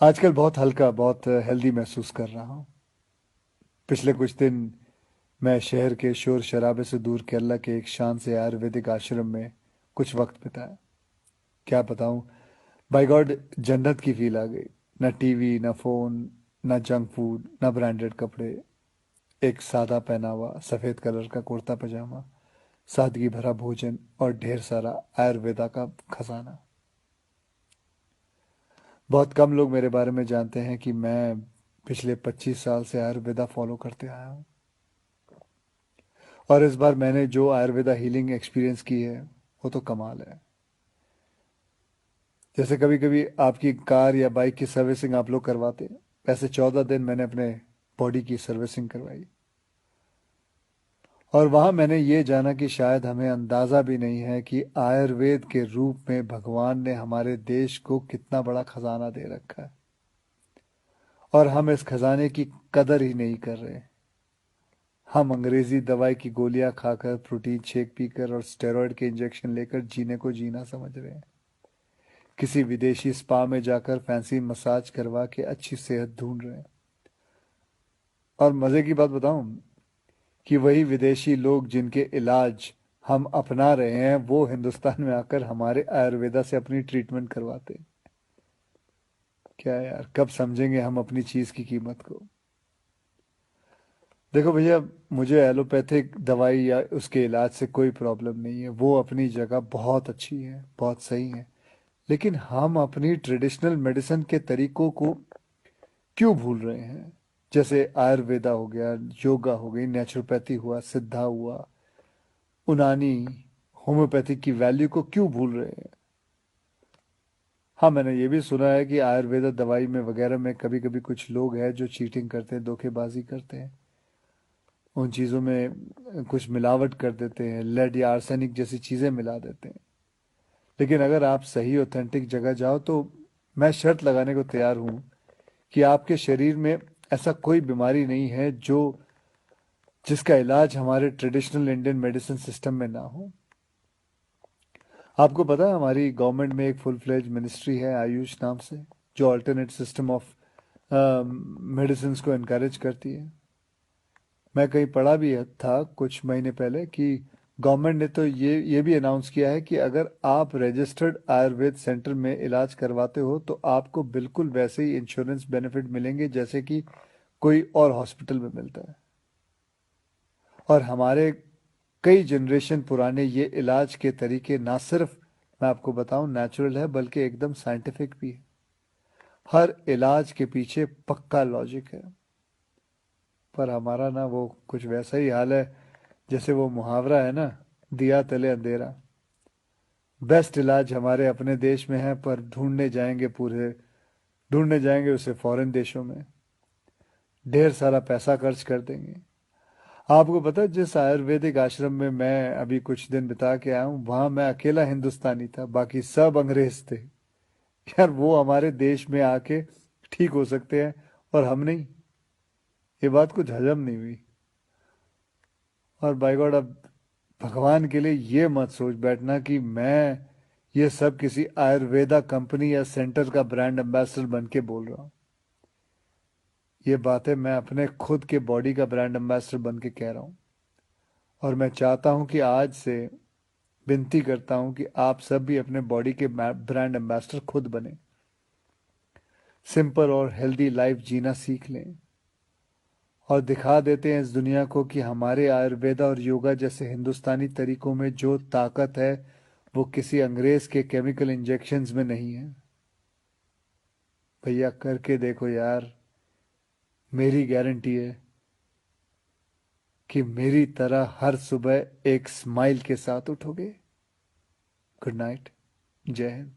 आजकल बहुत हल्का, बहुत हेल्दी महसूस कर रहा हूँ। पिछले कुछ दिन मैं शहर के शोर शराबे से दूर केरला के एक शांत से आयुर्वेदिक आश्रम में कुछ वक्त बिताया। क्या बताऊँ, बाय गॉड, जन्नत की फील आ गई। न टीवी, न फोन, न जंक फूड, न ब्रांडेड कपड़े। एक सादा पहनावा, सफेद कलर का कुर्ता पजामा, सादगी भरा भोजन और ढेर सारा आयुर्वेदा का खजाना। बहुत कम लोग मेरे बारे में जानते हैं कि मैं पिछले 25 साल से आयुर्वेदा फॉलो करते आया हूँ। और इस बार मैंने जो आयुर्वेदा हीलिंग एक्सपीरियंस की है वो तो कमाल है। जैसे कभी कभी आपकी कार या बाइक की सर्विसिंग आप लोग करवाते हैं, वैसे 14 दिन मैंने अपने बॉडी की सर्विसिंग करवाई। और वहां मैंने ये जाना कि शायद हमें अंदाजा भी नहीं है कि आयुर्वेद के रूप में भगवान ने हमारे देश को कितना बड़ा खजाना दे रखा है, और हम इस खजाने की कदर ही नहीं कर रहे। हम अंग्रेजी दवाई की गोलियां खाकर, प्रोटीन शेक पीकर और स्टेरॉयड के इंजेक्शन लेकर जीने को जीना समझ रहे हैं। किसी विदेशी स्पा में जाकर फैंसी मसाज करवा के अच्छी सेहत ढूंढ रहे हैं। और मजे की बात बताऊं, कि वही विदेशी लोग जिनके इलाज हम अपना रहे हैं वो हिंदुस्तान में आकर हमारे आयुर्वेदा से अपनी ट्रीटमेंट करवाते हैं। क्या यार, कब समझेंगे हम अपनी चीज की कीमत को। देखो भैया, मुझे एलोपैथिक दवाई या उसके इलाज से कोई प्रॉब्लम नहीं है, वो अपनी जगह बहुत अच्छी है, बहुत सही है। लेकिन हम अपनी ट्रेडिशनल मेडिसिन के तरीकों को क्यों भूल रहे हैं? जैसे आयुर्वेदा हो गया, योगा हो गई, नेचुरोपैथी हुआ, सिद्धा हुआ, उनानी, होम्योपैथिक की वैल्यू को क्यों भूल रहे हैं? हाँ, मैंने ये भी सुना है कि आयुर्वेदा दवाई में वगैरह में कभी कभी कुछ लोग हैं जो चीटिंग करते हैं, धोखेबाजी करते हैं। उन चीज़ों में कुछ मिलावट कर देते हैं, लेड या आर्सेनिक जैसी चीज़ें मिला देते हैं। लेकिन अगर आप सही ऑथेंटिक जगह जाओ तो मैं शर्त लगाने को तैयार हूँ कि आपके शरीर में ऐसा कोई बीमारी नहीं है जो जिसका इलाज हमारे ट्रेडिशनल इंडियन मेडिसिन सिस्टम में ना हो। आपको पता है, हमारी गवर्नमेंट में एक फुल फ्लेज मिनिस्ट्री है आयुष नाम से, जो अल्टरनेट सिस्टम ऑफ मेडिसिन को इनकरेज करती है। मैं कहीं पढ़ा भी था कुछ महीने पहले कि गवर्नमेंट ने तो ये भी अनाउंस किया है कि अगर आप रजिस्टर्ड आयुर्वेद सेंटर में इलाज करवाते हो तो आपको बिल्कुल वैसे ही इंश्योरेंस बेनिफिट मिलेंगे जैसे कि कोई और हॉस्पिटल में मिलता है। और हमारे कई जनरेशन पुराने ये इलाज के तरीके ना सिर्फ, मैं आपको बताऊं, नेचुरल है बल्कि एकदम साइंटिफिक भी है। हर इलाज के पीछे पक्का लॉजिक है। पर हमारा ना वो कुछ वैसा ही हाल है, जैसे वो मुहावरा है ना, दिया तले अंधेरा। बेस्ट इलाज हमारे अपने देश में है पर ढूंढने जाएंगे उसे फॉरेन देशों में। ढेर सारा पैसा खर्च कर देंगे। आपको पता है, जिस आयुर्वेदिक आश्रम में मैं अभी कुछ दिन बिता के आया हूँ वहां मैं अकेला हिंदुस्तानी था, बाकी सब अंग्रेज थे। यार, वो हमारे देश में आके ठीक हो सकते हैं और हम नहीं। ये बात कुछ हजम नहीं हुई। और बाय गॉड, अब भगवान के लिए ये मत सोच बैठना कि मैं ये सब किसी आयुर्वेदा कंपनी या सेंटर का ब्रांड एम्बेसडर बन के बोल रहा हूँ। ये बातें मैं अपने खुद के बॉडी का ब्रांड एम्बेसडर बन के कह रहा हूँ। और मैं चाहता हूँ कि आज से विनती करता हूँ कि आप सब भी अपने बॉडी के ब्रांड एम्बेसडर खुद बने। सिंपल और हेल्दी लाइफ जीना सीख लें और दिखा देते हैं इस दुनिया को कि हमारे आयुर्वेदा और योगा जैसे हिंदुस्तानी तरीकों में जो ताकत है वो किसी अंग्रेज के केमिकल इंजेक्शंस में नहीं है। भैया, करके देखो यार। मेरी गारंटी है कि मेरी तरह हर सुबह एक स्माइल के साथ उठोगे। Good night. जय हिंद।